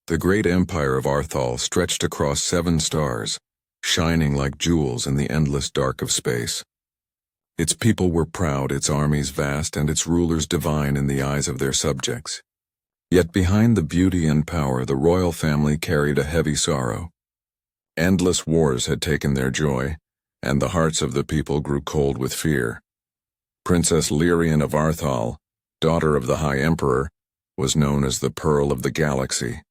The great empire of Arthal stretched across 7 stars, shining like jewels in the endless dark of space. Its people were proud, its armies vast, and its rulers divine in the eyes of their subjects. Yet behind the beauty and power, the royal family carried a heavy sorrow. Endless wars had taken their joy, and the hearts of the people grew cold with fear. Princess Lyrian of Arthal, daughter of the High Emperor, was known as the Pearl of the Galaxy.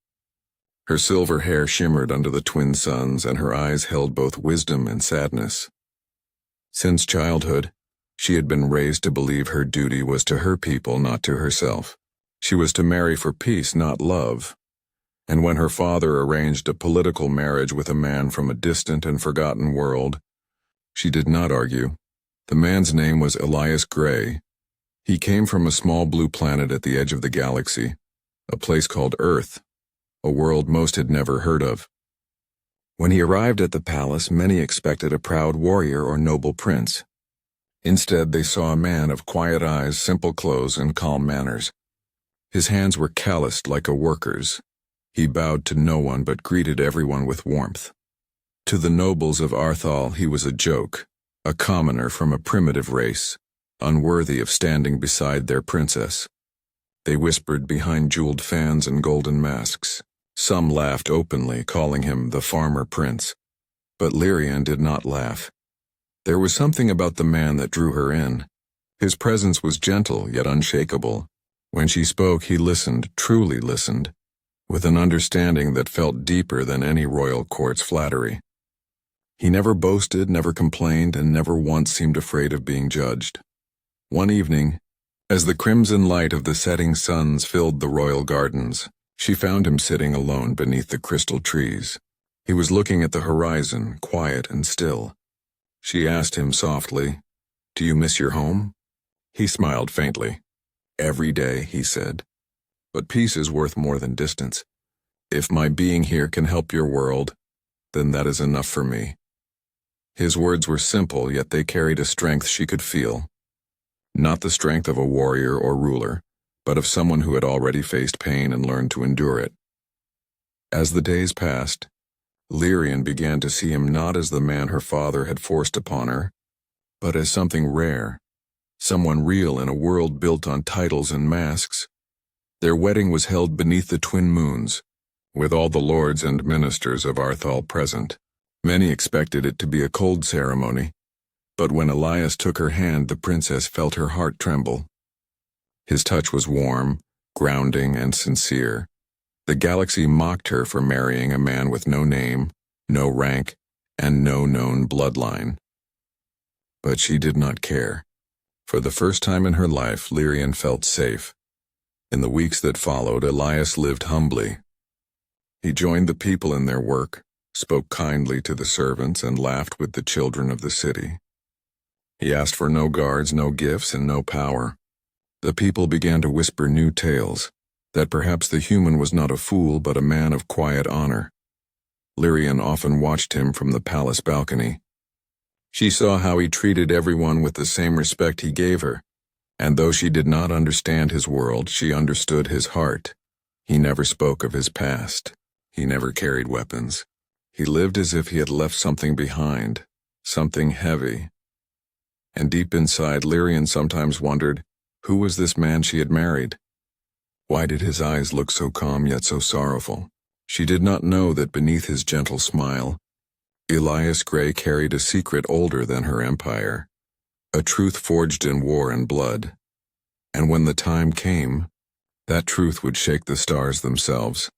Her silver hair shimmered under the twin suns, and her eyes held both wisdom and sadness. Since childhood, she had been raised to believe her duty was to her people, not to herself. She was to marry for peace, not love. And when her father arranged a political marriage with a man from a distant and forgotten world, she did not argue. The man's name was Elias Gray. He came from a small blue planet at the edge of the galaxy, a place called Earth, a world most had never heard of. When he arrived at the palace, many expected a proud warrior or noble prince. Instead, they saw a man of quiet eyes, simple clothes, and calm manners. His hands were calloused like a worker's. He bowed to no one but greeted everyone with warmth. To the nobles of Arthal, he was a joke, a commoner from a primitive race, unworthy of standing beside their princess. They whispered behind jeweled fans and golden masks. Some laughed openly, calling him the farmer prince. But Lyrian did not laugh. There was something about the man that drew her in. His presence was gentle yet unshakable. When she spoke, he listened, truly listened, with an understanding that felt deeper than any royal court's flattery. He never boasted, never complained, and never once seemed afraid of being judged. One evening, as the crimson light of the setting suns filled the royal gardens, she found him sitting alone beneath the crystal trees. He was looking at the horizon, quiet and still. She asked him softly, "Do you miss your home?" He smiled faintly. "Every day," he said. "But peace is worth more than distance. If my being here can help your world, then that is enough for me." His words were simple, yet they carried a strength she could feel. Not the strength of a warrior or ruler, but of someone who had already faced pain and learned to endure it. As the days passed, Lyrian began to see him not as the man her father had forced upon her, but as something rare, someone real in a world built on titles and masks. Their wedding was held beneath the twin moons, with all the lords and ministers of Arthal present. Many expected it to be a cold ceremony, but when Elias took her hand, the princess felt her heart tremble. His touch was warm, grounding, and sincere. The galaxy mocked her for marrying a man with no name, no rank, and no known bloodline. But she did not care. For the first time in her life, Lyrian felt safe. In the weeks that followed, Elias lived humbly. He joined the people in their work, spoke kindly to the servants, and laughed with the children of the city. He asked for no guards, no gifts, and no power. The people began to whisper new tales, that perhaps the human was not a fool but a man of quiet honor. Lyrian often watched him from the palace balcony. She saw how he treated everyone with the same respect he gave her, and though she did not understand his world, she understood his heart. He never spoke of his past. He never carried weapons. He lived as if he had left something behind, something heavy. And deep inside, Lyrian sometimes wondered, who was this man she had married? Why did his eyes look so calm yet so sorrowful? She did not know that beneath his gentle smile, Elias Gray carried a secret older than her empire, a truth forged in war and blood. And when the time came, that truth would shake the stars themselves.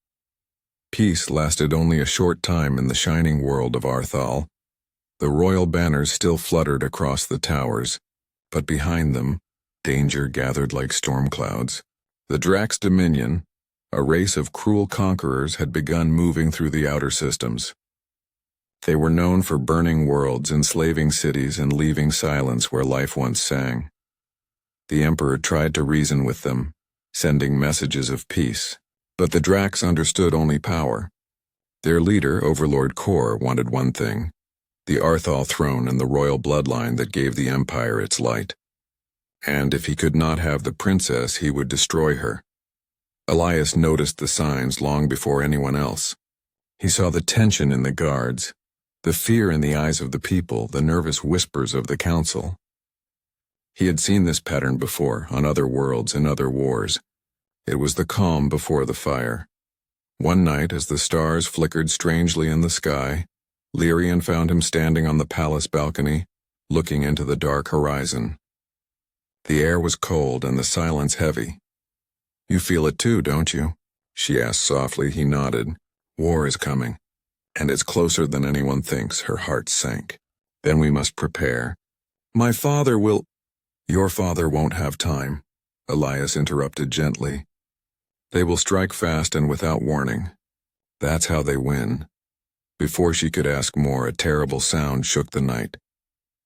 Peace lasted only a short time in the shining world of Arthal. The royal banners still fluttered across the towers, but behind them, danger gathered like storm clouds. The Drax Dominion, a race of cruel conquerors, had begun moving through the outer systems. They were known for burning worlds, enslaving cities, and leaving silence where life once sang. The Emperor tried to reason with them, sending messages of peace, but the Drax understood only power. Their leader, Overlord Kor, wanted one thing: the Arthal throne and the royal bloodline that gave the Empire its light. And if he could not have the princess, he would destroy her. Elias noticed the signs long before anyone else. He saw the tension in the guards, the fear in the eyes of the people, the nervous whispers of the council. He had seen this pattern before, on other worlds and other wars. It was the calm before the fire. One night, as the stars flickered strangely in the sky, Lyrian found him standing on the palace balcony, looking into the dark horizon. The air was cold and the silence heavy. "You feel it too, don't you?" she asked softly. He nodded. "War is coming, and it's closer than anyone thinks." Her heart sank. "Then we must prepare. My father will—" "Your father won't have time," Elias interrupted gently. "They will strike fast and without warning. That's how they win." Before she could ask more, a terrible sound shook the night.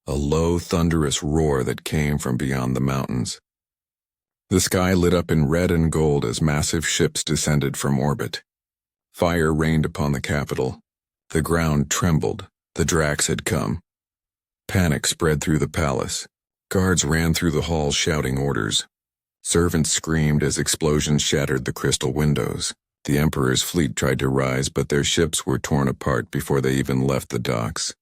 A low, thunderous roar that came from beyond the mountains. The sky lit up in red and gold as massive ships descended from orbit. Fire rained upon the capital. The ground trembled. The Drax had come. Panic spread through the palace. Guards ran through the halls shouting orders. Servants screamed as explosions shattered the crystal windows. The Emperor's fleet tried to rise, but their ships were torn apart before they even left the docks.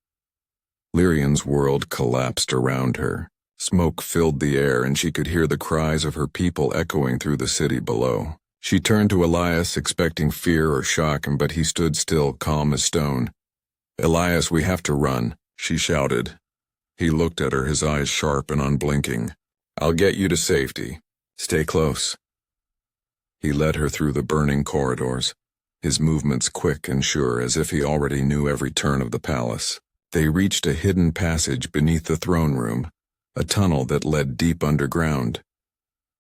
Lyrian's world collapsed around her. Smoke filled the air, and she could hear the cries of her people echoing through the city below. She turned to Elias, expecting fear or shock, but he stood still, calm as stone. "Elias, we have to run," she shouted. He looked at her, his eyes sharp and unblinking. "I'll get you to safety. Stay close." He led her through the burning corridors, his movements quick and sure, as if he already knew every turn of the palace. They reached a hidden passage beneath the throne room, a tunnel that led deep underground.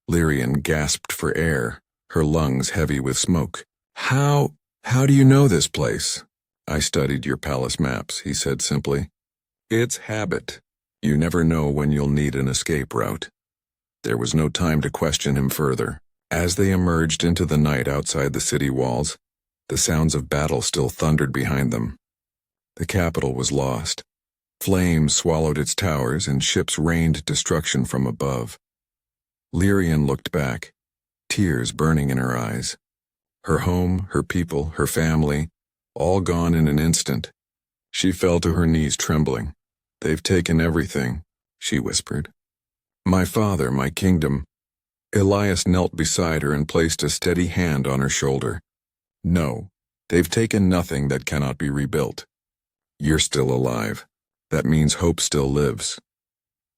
Lyrian gasped for air, her lungs heavy with smoke. How do you know this place?" "I studied your palace maps," he said simply. "It's habit. You never know when you'll need an escape route." There was no time to question him further. As they emerged into the night outside the city walls, the sounds of battle still thundered behind them. The capital was lost. Flames swallowed its towers, and ships rained destruction from above. Lyrian looked back, tears burning in her eyes. Her home, her people, her family, all gone in an instant. She fell to her knees trembling. "They've taken everything," she whispered. "My father, my kingdom." Elias knelt beside her and placed a steady hand on her shoulder. "No, they've taken nothing that cannot be rebuilt. You're still alive. That means hope still lives."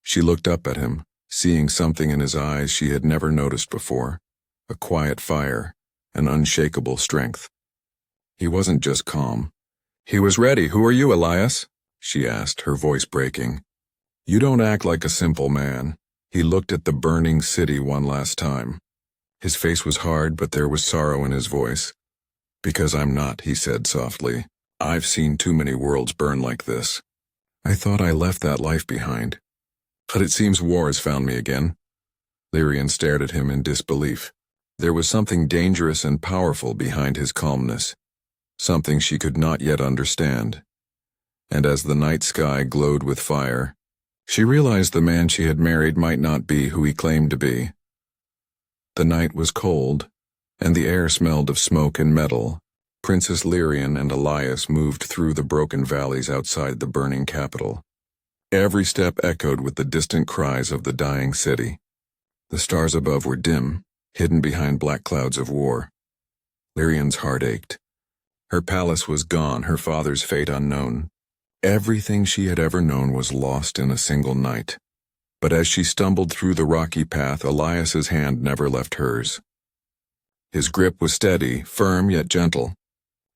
She looked up at him, seeing something in his eyes she had never noticed before, a quiet fire, an unshakable strength. He wasn't just calm. He was ready. "Who are you, Elias?" she asked, her voice breaking. "You don't act like a simple man." He looked at the burning city one last time. His face was hard, but there was sorrow in his voice. "Because I'm not," he said softly. "I've seen too many worlds burn like this. I thought I left that life behind. But it seems war has found me again." Lyrian stared at him in disbelief. There was something dangerous and powerful behind his calmness, something she could not yet understand. And as the night sky glowed with fire, she realized the man she had married might not be who he claimed to be. The night was cold, and the air smelled of smoke and metal. Princess Lyrian and Elias moved through the broken valleys outside the burning capital. Every step echoed with the distant cries of the dying city. The stars above were dim, hidden behind black clouds of war. Lyrian's heart ached. Her palace was gone, her father's fate unknown. Everything she had ever known was lost in a single night. But as she stumbled through the rocky path, Elias's hand never left hers. His grip was steady, firm yet gentle.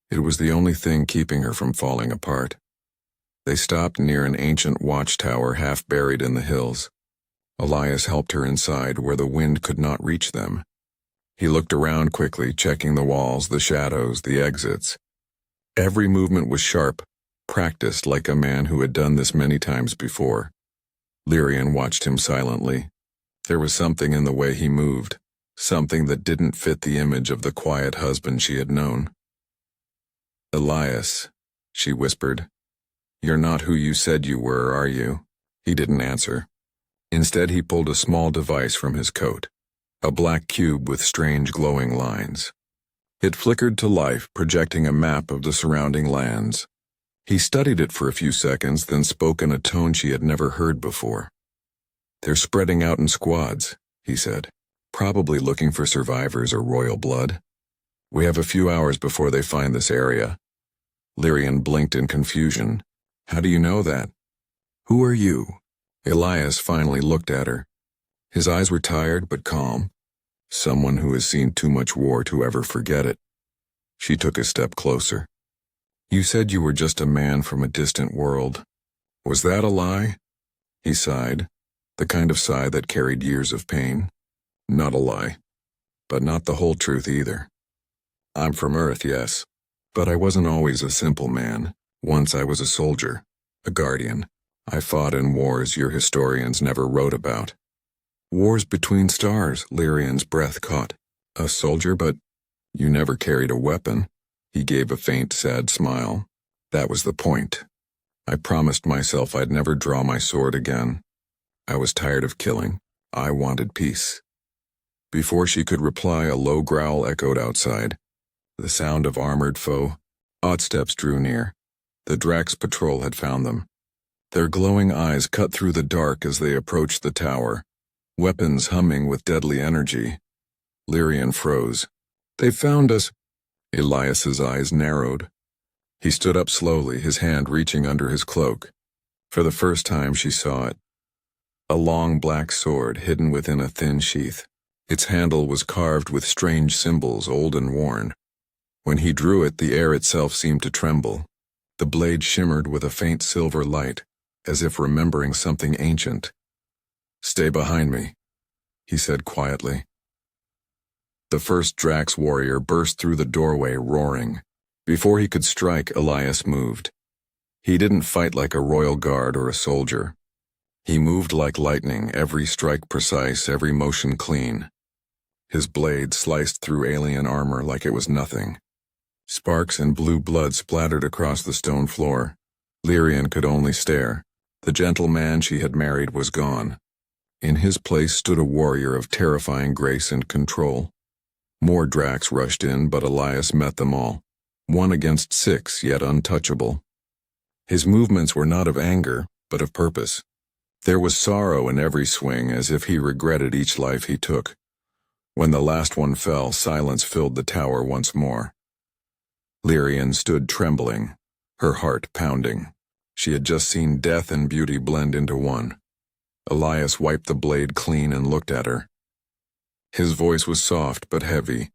It was the only thing keeping her from falling apart. They stopped near an ancient watchtower half buried in the hills. Elias helped her inside where the wind could not reach them. He looked around quickly, checking the walls, the shadows, the exits. Every movement was sharp, practiced like a man who had done this many times before. Lyrian watched him silently. There was something in the way he moved, something that didn't fit the image of the quiet husband she had known. "Elias," she whispered, "you're not who you said you were, are you?" He didn't answer. Instead, he pulled a small device from his coat. a black cube with strange glowing lines. It flickered to life, projecting a map of the surrounding lands. He studied it for a few seconds, then spoke in a tone she had never heard before. "They're spreading out in squads," he said, "probably looking for survivors or royal blood. We have a few hours before they find this area." Lyrian blinked in confusion. "How do you know that?" "Who are you?" Elias finally looked at her. His eyes were tired but calm. Someone who has seen too much war to ever forget it. She took a step closer. "You said you were just a man from a distant world. Was that a lie?" He sighed, the kind of sigh that carried years of pain. "Not a lie, but not the whole truth either. I'm from Earth, yes, but I wasn't always a simple man. Once I was a soldier, a guardian. I fought in wars your historians never wrote about." "Wars between stars," Lyrian's breath caught. "A soldier, but you never carried a weapon." He gave a faint, sad smile. "That was the point. I promised myself I'd never draw my sword again. I was tired of killing. I wanted peace." Before she could reply, a low growl echoed outside. The sound of armored foe. Odd steps drew near. The Drax patrol had found them. Their glowing eyes cut through the dark as they approached the tower, weapons humming with deadly energy. Lyrian froze. "They found us." Elias's eyes narrowed. He stood up slowly, his hand reaching under his cloak. For the first time she saw it. A long black sword hidden within a thin sheath. Its handle was carved with strange symbols, old and worn. When he drew it, the air itself seemed to tremble. The blade shimmered with a faint silver light, as if remembering something ancient. "Stay behind me," he said quietly. The first Drax warrior burst through the doorway, roaring. Before he could strike, Elias moved. He didn't fight like a royal guard or a soldier. He moved like lightning, every strike precise, every motion clean. His blade sliced through alien armor like it was nothing. Sparks and blue blood splattered across the stone floor. Lyrian could only stare. The gentle man she had married was gone. In his place stood a warrior of terrifying grace and control. More Drax rushed in, but Elias met them all. 1 against 6, yet untouchable. His movements were not of anger, but of purpose. There was sorrow in every swing, as if he regretted each life he took. When the last one fell, silence filled the tower once more. Lyrian stood trembling, her heart pounding. She had just seen death and beauty blend into one. Elias wiped the blade clean and looked at her. His voice was soft but heavy.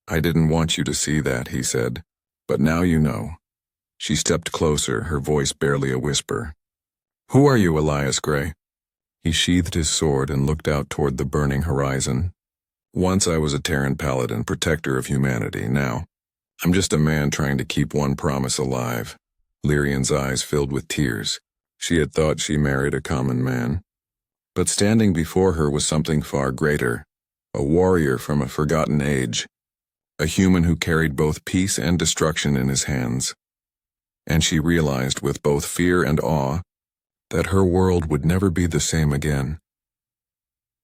"I didn't want you to see that," he said, "but now you know." She stepped closer, her voice barely a whisper. "Who are you, Elias Gray?" He sheathed his sword and looked out toward the burning horizon. "Once I was a Terran paladin, protector of humanity. Now, I'm just a man trying to keep one promise alive." Lyrian's eyes filled with tears. She had thought she married a common man. But standing before her was something far greater. A warrior from a forgotten age. A human who carried both peace and destruction in his hands. And she realized with both fear and awe that her world would never be the same again.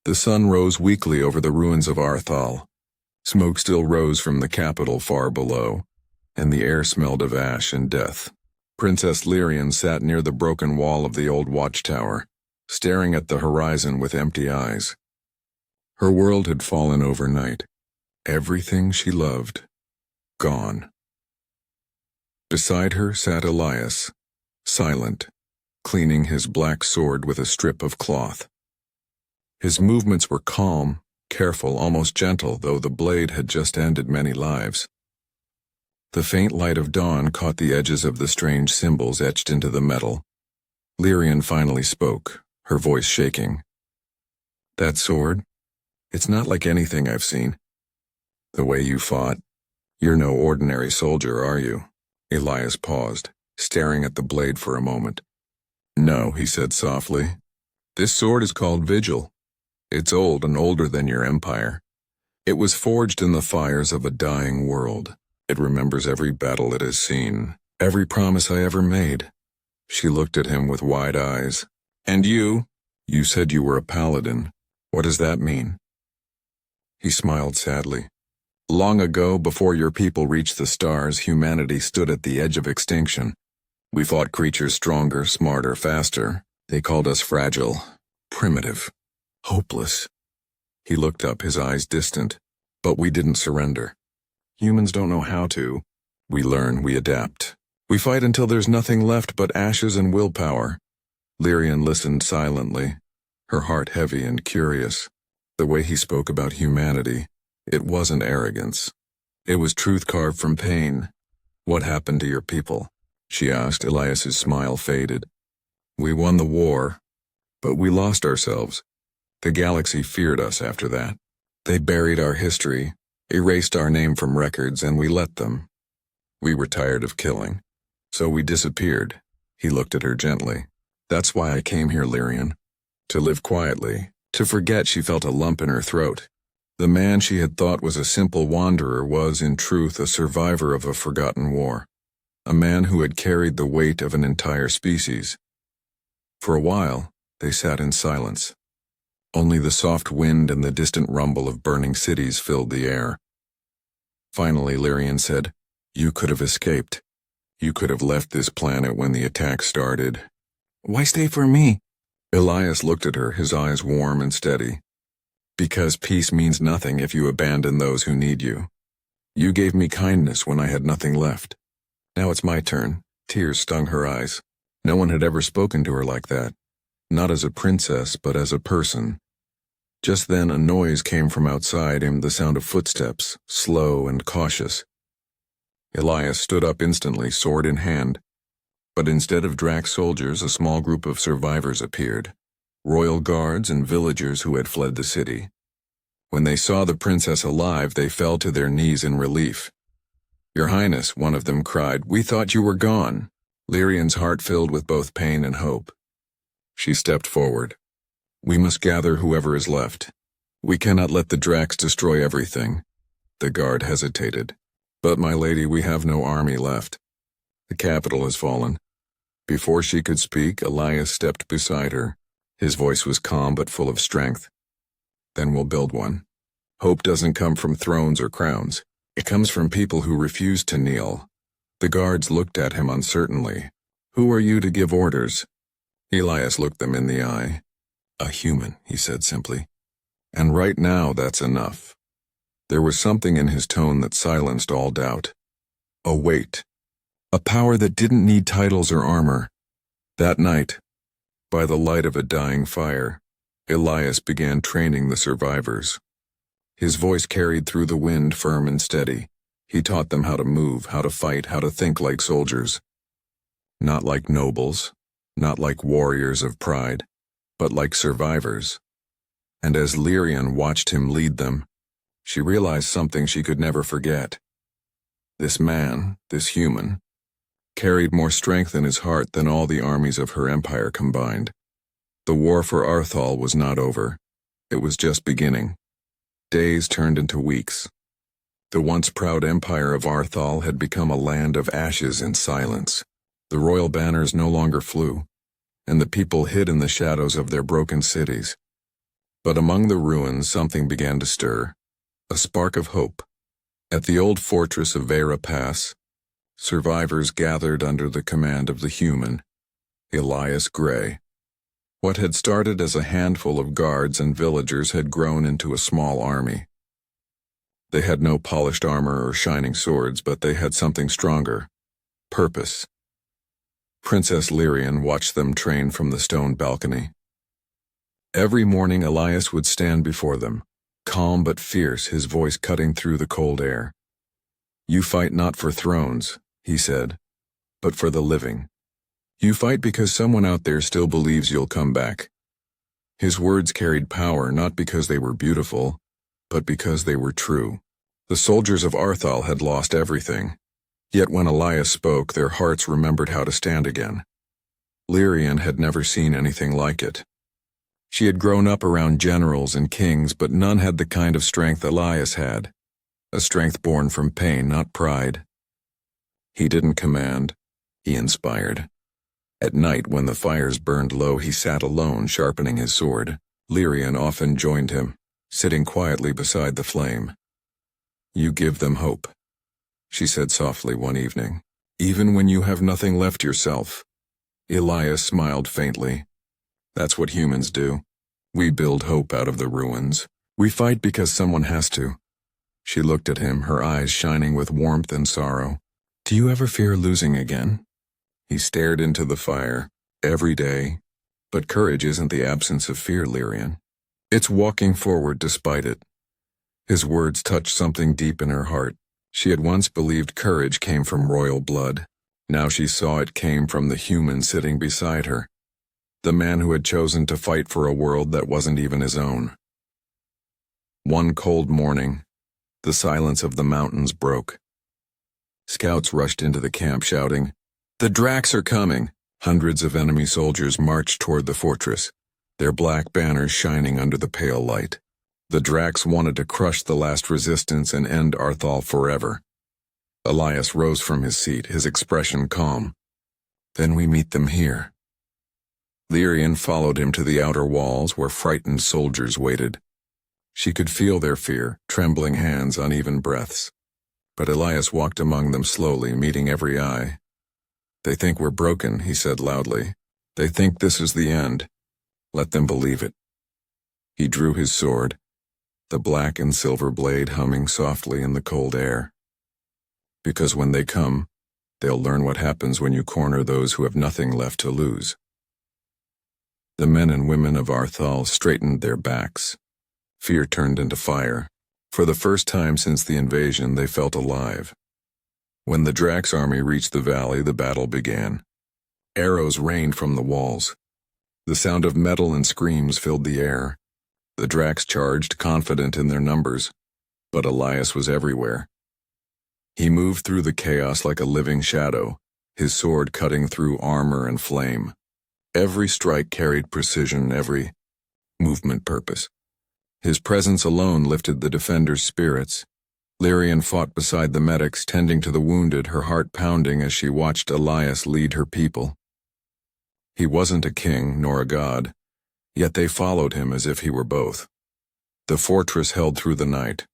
The sun rose weakly over the ruins of Arthal. Smoke still rose from the capital far below, and the air smelled of ash and death. Princess Lyrian sat near the broken wall of the old watchtower, staring at the horizon with empty eyes. Her world had fallen overnight. Everything she loved, gone. Beside her sat Elias, silent, cleaning his black sword with a strip of cloth. His movements were calm, careful, almost gentle, though the blade had just ended many lives. The faint light of dawn caught the edges of the strange symbols etched into the metal. Lyrian finally spoke, her voice shaking. "That sword? It's not like anything I've seen. The way you fought. You're no ordinary soldier, are you?" Elias paused, staring at the blade for a moment. "No," he said softly. "This sword is called Vigil. It's old and older than your empire. It was forged in the fires of a dying world. It remembers every battle it has seen, every promise I ever made." She looked at him with wide eyes. "And you? You said you were a paladin. What does that mean?" He smiled sadly. Long ago, before your people reached the stars, humanity stood at the edge of extinction. We fought creatures stronger, smarter, faster. They called us fragile, primitive, hopeless. He looked up, his eyes distant. But we didn't surrender. Humans don't know how to. We learn, we adapt. We fight until there's nothing left but ashes and willpower. Lyrian listened silently, her heart heavy and curious. The way he spoke about humanity, it wasn't arrogance. It was truth carved from pain. What happened to your people? She asked. Elias's smile faded. We won the war, but we lost ourselves. The galaxy feared us after that. They buried our history, erased our name from records, and we let them. We were tired of killing, so we disappeared. He looked at her gently. That's why I came here, Lyrian. To live quietly, to forget. She felt a lump in her throat. The man she had thought was a simple wanderer was, in truth, a survivor of a forgotten war. A man who had carried the weight of an entire species. For a while, they sat in silence. Only the soft wind and the distant rumble of burning cities filled the air. Finally, Lyrian said, You could have escaped. You could have left this planet when the attack started. Why stay for me? Elias looked at her, his eyes warm and steady. Because peace means nothing if you abandon those who need you. You gave me kindness when I had nothing left. Now it's my turn. Tears stung her eyes. No one had ever spoken to her like that. Not as a princess, but as a person. Just then a noise came from outside him, the sound of footsteps, slow and cautious. Elias stood up instantly, sword in hand. But instead of Drax soldiers, a small group of survivors appeared. Royal guards and villagers who had fled the city. When they saw the princess alive, they fell to their knees in relief. Your Highness, one of them cried, we thought you were gone. Lyrian's heart filled with both pain and hope. She stepped forward. We must gather whoever is left. We cannot let the Drax destroy everything. The guard hesitated. But, my lady, we have no army left. The capital has fallen. Before she could speak, Elias stepped beside her. His voice was calm but full of strength. Then we'll build one. Hope doesn't come from thrones or crowns. It comes from people who refuse to kneel. The guards looked at him uncertainly. Who are you to give orders? Elias looked them in the eye. A human, he said simply. And right now, that's enough. There was something in his tone that silenced all doubt. A weight. A power that didn't need titles or armor. That night, by the light of a dying fire, Elias began training the survivors. His voice carried through the wind, firm and steady. He taught them how to move, how to fight, how to think like soldiers. Not like nobles, not like warriors of pride, but like survivors. And as Lyrian watched him lead them, she realized something she could never forget. This man, this human, carried more strength in his heart than all the armies of her empire combined. The war for Arthal was not over. It was just beginning. Days turned into weeks. The once proud empire of Arthal had become a land of ashes and silence. The royal banners no longer flew, and the people hid in the shadows of their broken cities. But among the ruins something began to stir, a spark of hope. At the old fortress of Vera Pass, survivors gathered under the command of the human, Elias Gray. What had started as a handful of guards and villagers had grown into a small army. They had no polished armor or shining swords, but they had something stronger: purpose. Princess Lyrian watched them train from the stone balcony. Every morning Elias would stand before them, calm but fierce, his voice cutting through the cold air. You fight not for thrones, he said, but for the living. You fight because someone out there still believes you'll come back. His words carried power not because they were beautiful, but because they were true. The soldiers of Arthal had lost everything, yet when Elias spoke, their hearts remembered how to stand again. Lyrian had never seen anything like it. She had grown up around generals and kings, but none had the kind of strength Elias had, a strength born from pain, not pride. He didn't command, he inspired. At night, when the fires burned low, he sat alone, sharpening his sword. Lyrian often joined him, sitting quietly beside the flame. "You give them hope," she said softly one evening, "even when you have nothing left yourself." Elias smiled faintly. "That's what humans do. We build hope out of the ruins. We fight because someone has to." She looked at him, her eyes shining with warmth and sorrow. "Do you ever fear losing again?" He stared into the fire. "Every day. But courage isn't the absence of fear, Lyrian. It's walking forward despite it." His words touched something deep in her heart. She had once believed courage came from royal blood. Now she saw it came from the human sitting beside her. The man who had chosen to fight for a world that wasn't even his own. One cold morning, the silence of the mountains broke. Scouts rushed into the camp shouting, "The Dracs are coming!" Hundreds of enemy soldiers marched toward the fortress, their black banners shining under the pale light. The Dracs wanted to crush the last resistance and end Arthal forever. Elias rose from his seat, his expression calm. "Then we meet them here." Lyrian followed him to the outer walls where frightened soldiers waited. She could feel their fear, trembling hands, uneven breaths. But Elias walked among them slowly, meeting every eye. "They think we're broken," he said loudly. "They think this is the end. Let them believe it." He drew his sword, the black and silver blade humming softly in the cold air. "Because when they come, they'll learn what happens when you corner those who have nothing left to lose." The men and women of Arthal straightened their backs. Fear turned into fire. For the first time since the invasion, they felt alive. When the Dracs' army reached the valley, the battle began. Arrows rained from the walls. The sound of metal and screams filled the air. The Dracs charged, confident in their numbers, but Elias was everywhere. He moved through the chaos like a living shadow, his sword cutting through armor and flame. Every strike carried precision, every movement purpose. His presence alone lifted the defenders' spirits. Lyrian fought beside the medics, tending to the wounded, her heart pounding as she watched Elias lead her people. He wasn't a king nor a god, yet they followed him as if he were both. The fortress held through the night.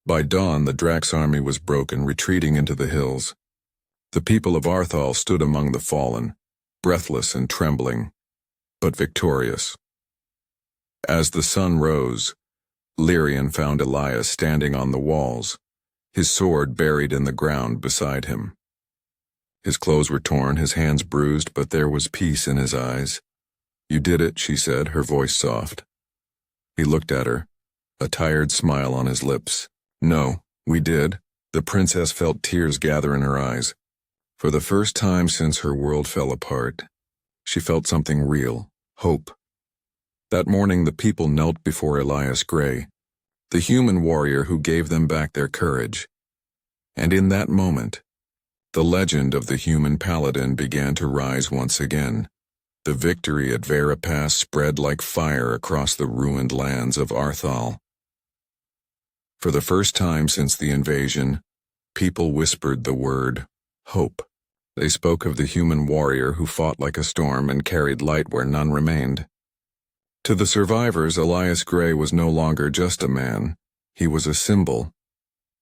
By dawn, the Dracs' army was broken, retreating into the hills. The people of Arthal stood among the fallen, breathless and trembling, but victorious. As the sun rose, Lyrian found Elias standing on the walls, his sword buried in the ground beside him. His clothes were torn, his hands bruised, but there was peace in his eyes. "You did it," she said, her voice soft. He looked at her, a tired smile on his lips. "No, we did." The princess felt tears gather in her eyes. For the first time since her world fell apart, she felt something real, hope. That morning the people knelt before Elias Grey, the human warrior who gave them back their courage. And in that moment, the legend of the human paladin began to rise once again. The victory at Veripass spread like fire across the ruined lands of Arthal. For the first time since the invasion, people whispered the word, hope. They spoke of the human warrior who fought like a storm and carried light where none remained. To the survivors, Elias Grey was no longer just a man. He was a symbol.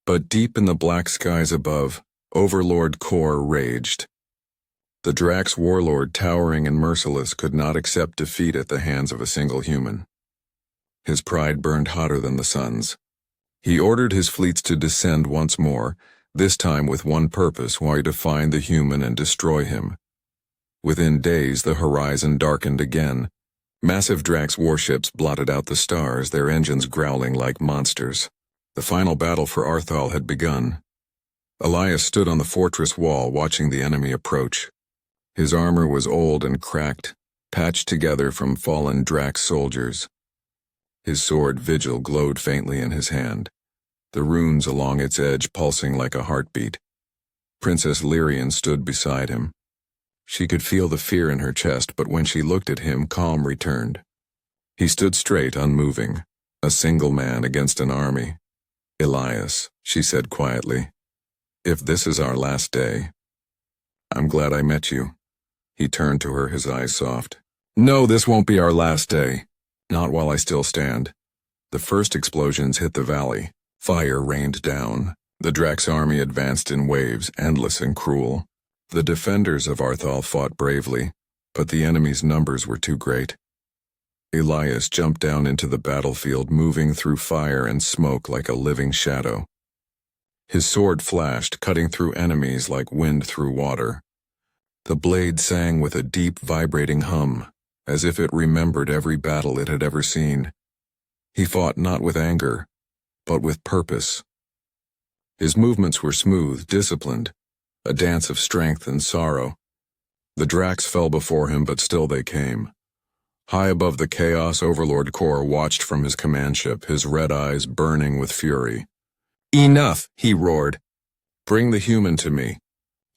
But deep in the black skies above, Overlord Kor raged. The Dracs' warlord, towering and merciless, could not accept defeat at the hands of a single human. His pride burned hotter than the sun's. He ordered his fleets to descend once more, this time with one purpose: to find the human and destroy him. Within days, the horizon darkened again. Massive Dracs warships blotted out the stars, their engines growling like monsters. The final battle for Arthal had begun. Elias stood on the fortress wall, watching the enemy approach. His armor was old and cracked, patched together from fallen Drac soldiers. His sword Vigil glowed faintly in his hand, the runes along its edge pulsing like a heartbeat. Princess Lyrian stood beside him. She could feel the fear in her chest, but when she looked at him, calm returned. He stood straight, unmoving, a single man against an army. "Elias," she said quietly, "if this is our last day, I'm glad I met you." He turned to her, his eyes soft. "No, this won't be our last day. Not while I still stand. The first explosions hit the valley. Fire rained down. The Drax army advanced in waves, endless and cruel. The defenders of Arthal fought bravely, but the enemy's numbers were too great. Elias jumped down into the battlefield, moving through fire and smoke like a living shadow. His sword flashed, cutting through enemies like wind through water. The blade sang with a deep, vibrating hum, as if it remembered every battle it had ever seen. He fought not with anger, but with purpose. His movements were smooth, disciplined, a dance of strength and sorrow. The Drax fell before him, but still they came. High above the chaos, Overlord Kor watched from his command ship, his red eyes burning with fury. "Enough," he roared. "Bring the human to me.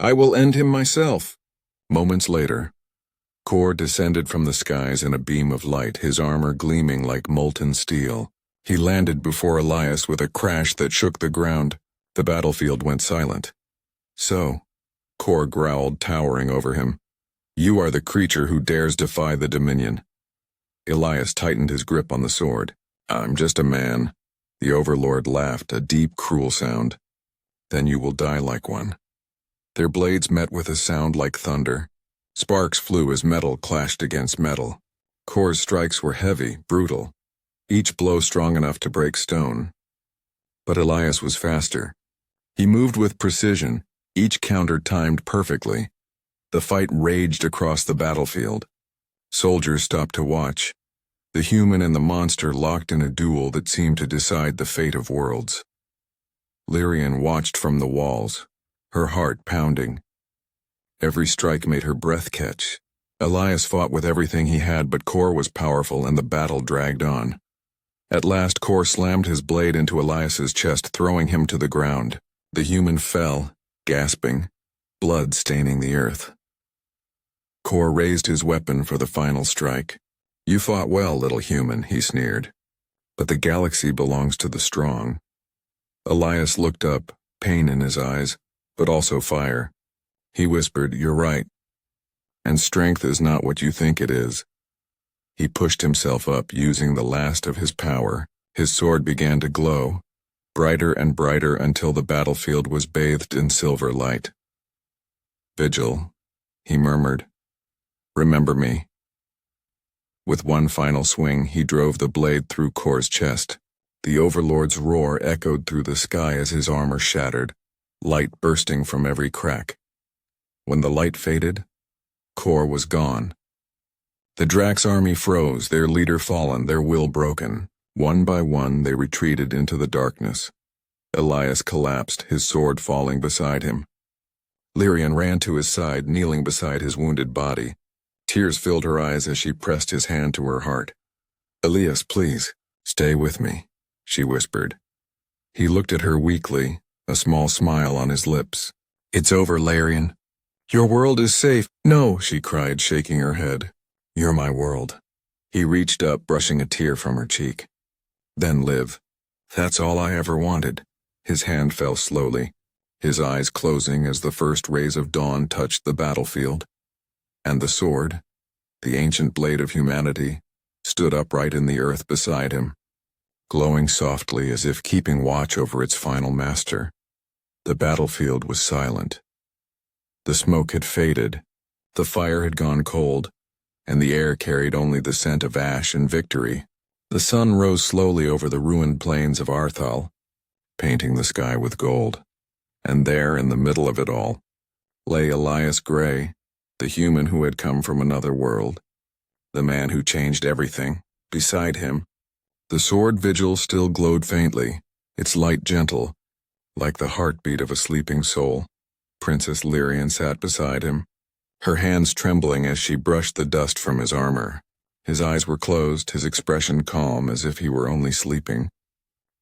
I will end him myself." Moments later, Kor descended from the skies in a beam of light, his armor gleaming like molten steel. He landed before Elias with a crash that shook the ground. The battlefield went silent. "So," Kor growled, towering over him, "you are the creature who dares defy the Dominion." Elias tightened his grip on the sword. "I'm just a man." The Overlord laughed, a deep, cruel sound. "Then you will die like one." Their blades met with a sound like thunder. Sparks flew as metal clashed against metal. Kor's strikes were heavy, brutal, each blow strong enough to break stone. But Elias was faster. He moved with precision, each counter timed perfectly. The fight raged across the battlefield. Soldiers stopped to watch. The human and the monster locked in a duel that seemed to decide the fate of worlds. Lyrian watched from the walls, her heart pounding. Every strike made her breath catch. Elias fought with everything he had, but Kor was powerful and the battle dragged on. At last Kor slammed his blade into Elias's chest, throwing him to the ground. The human fell, gasping, blood staining the earth. Kor raised his weapon for the final strike. "You fought well, little human," he sneered. "But the galaxy belongs to the strong." Elias looked up, pain in his eyes, but also fire. He whispered, "You're right. And strength is not what you think it is." He pushed himself up, using the last of his power. His sword began to glow, brighter and brighter until the battlefield was bathed in silver light. "Vigil," he murmured. "Remember me." With one final swing, he drove the blade through Kor's chest. The Overlord's roar echoed through the sky as his armor shattered, light bursting from every crack. When the light faded, Kor was gone. The Drax army froze, their leader fallen, their will broken. One by one, they retreated into the darkness. Elias collapsed, his sword falling beside him. Lyrian ran to his side, kneeling beside his wounded body. Tears filled her eyes as she pressed his hand to her heart. "Elias, please, stay with me," she whispered. He looked at her weakly, a small smile on his lips. "It's over, Lyrian. Your world is safe." "No," she cried, shaking her head. "You're my world." He reached up, brushing a tear from her cheek. "Then live. That's all I ever wanted." His hand fell slowly, his eyes closing as the first rays of dawn touched the battlefield. And the sword, the ancient blade of humanity, stood upright in the earth beside him, glowing softly as if keeping watch over its final master. The battlefield was silent. The smoke had faded, the fire had gone cold, and the air carried only the scent of ash and victory. The sun rose slowly over the ruined plains of Arthal, painting the sky with gold. And there, in the middle of it all, lay Elias Gray, the human who had come from another world, the man who changed everything. Beside him, the sword Vigil still glowed faintly, its light gentle, like the heartbeat of a sleeping soul. Princess Lyrian sat beside him, her hands trembling as she brushed the dust from his armor. His eyes were closed, his expression calm as if he were only sleeping.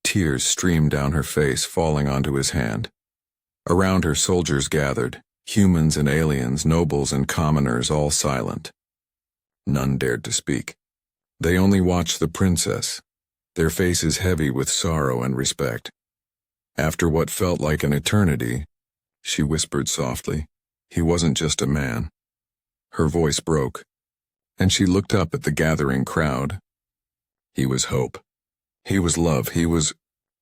Tears streamed down her face, falling onto his hand. Around her, soldiers gathered, humans and aliens, nobles and commoners, all silent. None dared to speak. They only watched the princess, their faces heavy with sorrow and respect. After what felt like an eternity, she whispered softly, "He wasn't just a man." Her voice broke, and she looked up at the gathering crowd. "He was hope. He was love, he was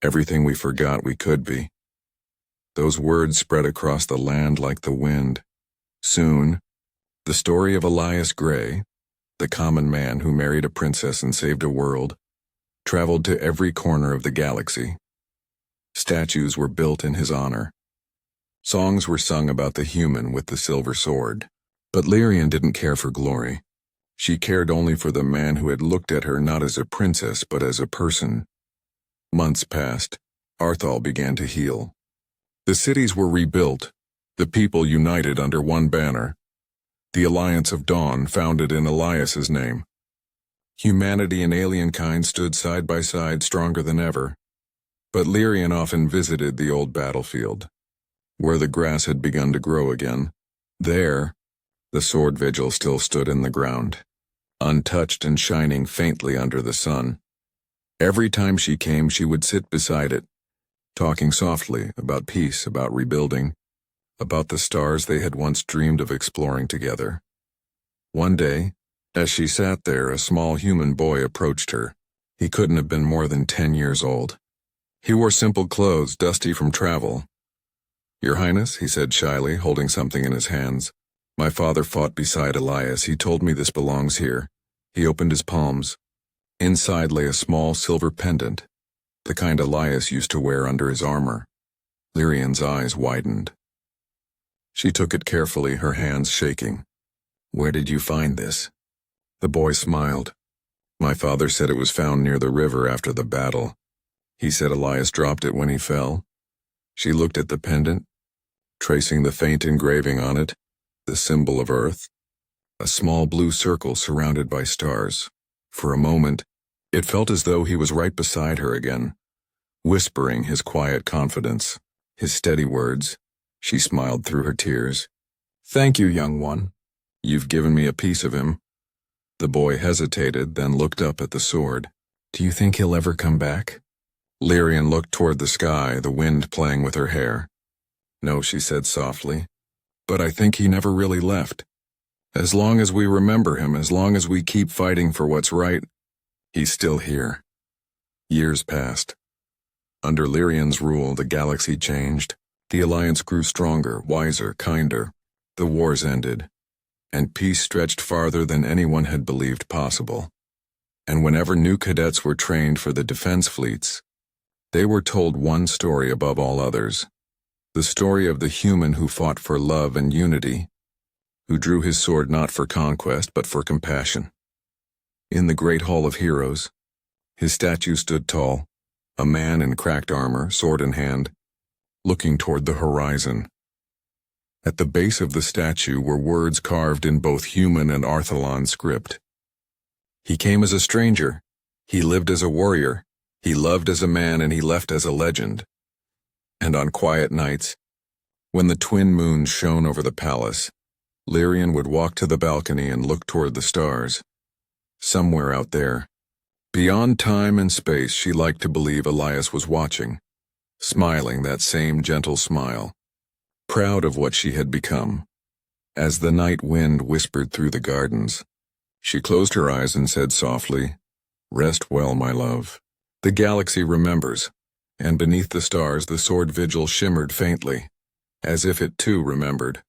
everything we forgot we could be. Those words spread across the land like the wind. Soon, the story of Elias Gray, the common man who married a princess and saved a world, traveled to every corner of the galaxy. Statues were built in his honor. Songs were sung about the human with the silver sword. But Lyrian didn't care for glory. She cared only for the man who had looked at her not as a princess but as a person. Months passed. Arthal began to heal. The cities were rebuilt, the people united under one banner. The Alliance of Dawn, founded in Elias's name. Humanity and alien kind stood side by side, stronger than ever. But Lyrian often visited the old battlefield, where the grass had begun to grow again. There, the sword vigil still stood in the ground, untouched and shining faintly under the sun. Every time she came, she would sit beside it, talking softly about peace, about rebuilding, about the stars they had once dreamed of exploring together. One day, as she sat there, a small human boy approached her. He couldn't have been more than 10 years old. He wore simple clothes, dusty from travel. "Your Highness," he said shyly, holding something in his hands. "My father fought beside Elias. He told me this belongs here." He opened his palms. Inside lay a small silver pendant, the kind Elias used to wear under his armor. Lyrian's eyes widened. She took it carefully, her hands shaking. "Where did you find this?" The boy smiled. "My father said it was found near the river after the battle. He said Elias dropped it when he fell." She looked at the pendant, tracing the faint engraving on it, the symbol of Earth, a small blue circle surrounded by stars. For a moment, it felt as though he was right beside her again, whispering his quiet confidence, his steady words. She smiled through her tears. "Thank you, young one. You've given me a piece of him." The boy hesitated, then looked up at the sword. "Do you think he'll ever come back?" Lyrian looked toward the sky, the wind playing with her hair. "No," she said softly, "but I think he never really left. As long as we remember him, as long as we keep fighting for what's right, he's still here." Years passed. Under Lyrian's rule, the galaxy changed. The Alliance grew stronger, wiser, kinder. The wars ended, and peace stretched farther than anyone had believed possible. And whenever new cadets were trained for the defense fleets, they were told one story above all others. The story of the human who fought for love and unity, who drew his sword not for conquest but for compassion. In the Great Hall of Heroes, his statue stood tall, a man in cracked armor, sword in hand, looking toward the horizon. At the base of the statue were words carved in both human and Arthalan script. He came as a stranger, he lived as a warrior, he loved as a man, and he left as a legend. And on quiet nights, when the twin moons shone over the palace, Lyrian would walk to the balcony and look toward the stars. Somewhere out there, beyond time and space, she liked to believe Elias was watching, smiling that same gentle smile, proud of what she had become. As the night wind whispered through the gardens, she closed her eyes and said softly, "Rest well, my love." The galaxy remembers, and beneath the stars the sword vigil shimmered faintly, as if it too remembered.